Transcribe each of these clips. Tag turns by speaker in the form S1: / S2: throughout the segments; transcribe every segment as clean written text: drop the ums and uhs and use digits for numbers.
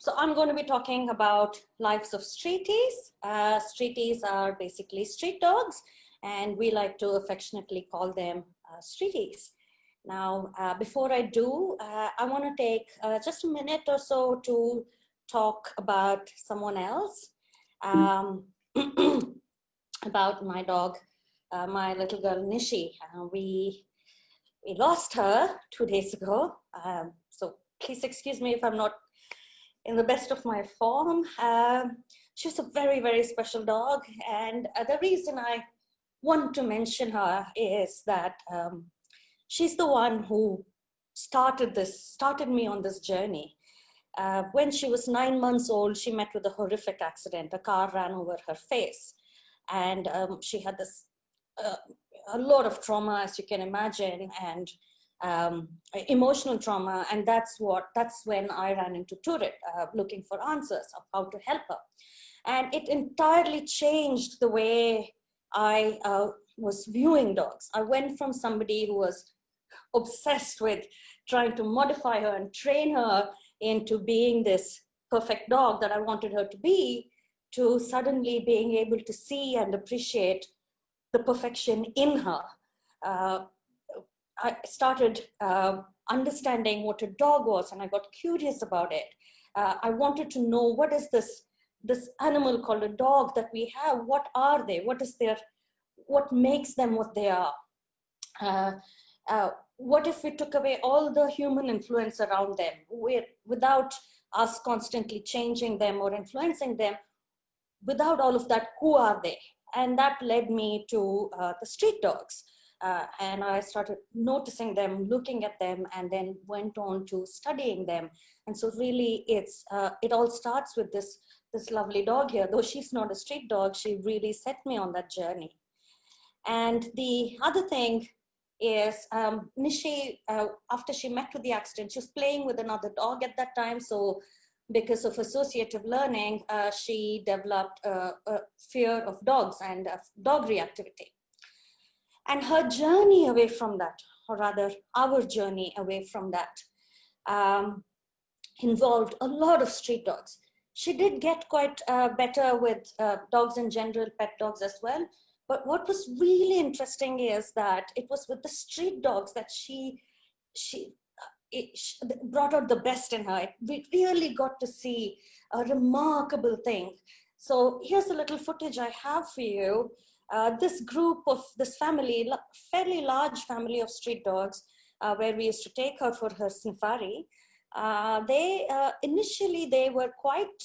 S1: So I'm going to be talking about Lives of Streeties. Streeties are basically street dogs, and we like to affectionately call them Streeties. Now, before I do, I want to take just a minute or so to talk about someone else, about my dog, my little girl Nishi. We lost her 2 days ago, so please excuse me if I'm not in the best of my form. She's a very, very special dog, and the reason I want to mention her is that she's the one who started me on this journey. When she was 9 months old, she met with a horrific accident. A car ran over her face, and she had this a lot of trauma, as you can imagine, and emotional trauma. And that's when I ran into Turet, looking for answers of how to help her. And it entirely changed the way I was viewing dogs. I went from somebody who was obsessed with trying to modify her and train her into being this perfect dog that I wanted her to be, to suddenly being able to see and appreciate the perfection in her. I started understanding what a dog was, and I got curious about it. I wanted to know, what is this animal called a dog that we have? What are they? What makes them what they are? What if we took away all the human influence around them, without us constantly changing them or influencing them? Without all of that, who are they? And that led me to the street dogs. And I started noticing them, looking at them, and then went on to studying them. And so really it all starts with this lovely dog here. Though she's not a street dog, she really set me on that journey. And the other thing is Nishi, after she met with the accident, she was playing with another dog at that time. So because of associative learning, she developed a fear of dogs and dog reactivity. And her journey away from that, or rather our journey away from that, involved a lot of street dogs. She did get quite better with dogs in general, pet dogs as well. But what was really interesting is that it was with the street dogs that she brought out the best in her. We really got to see a remarkable thing. So here's a little footage I have for you. This family, fairly large family of street dogs, where we used to take her for her safari. Initially they were quite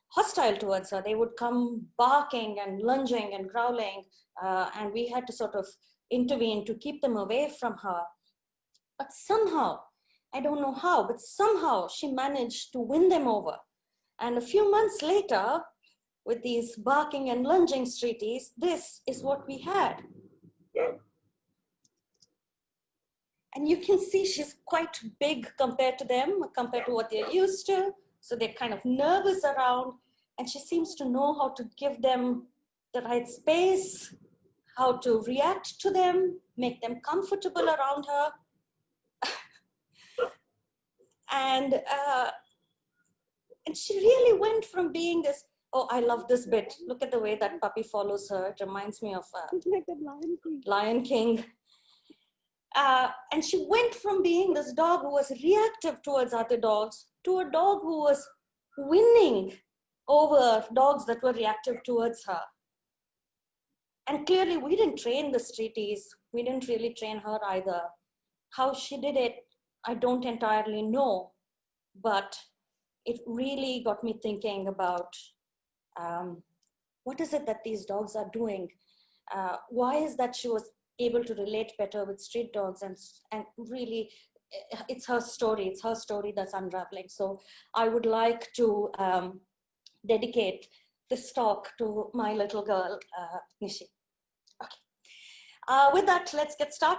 S1: hostile towards her. They would come barking and lunging and growling, and we had to sort of intervene to keep them away from her. But somehow, I don't know how, but somehow she managed to win them over. And a few months later, with these barking and lunging streeties, this is what we had. And you can see she's quite big compared to them, compared to what they're used to. So they're kind of nervous around, and she seems to know how to give them the right space, how to react to them, make them comfortable around her. And she really went from being this, oh, I love this bit. Look at the way that puppy follows her. It reminds me of
S2: like the Lion King.
S1: Lion King. And she went from being this dog who was reactive towards other dogs to a dog who was winning over dogs that were reactive towards her. And clearly we didn't train the streeties. We didn't really train her either. How she did it, I don't entirely know, but it really got me thinking about what is it that these dogs are doing? Why is that she was able to relate better with street dogs? And really, it's her story that's unraveling. So I would like to dedicate this talk to my little girl, Nishi. Okay. With that, let's get started.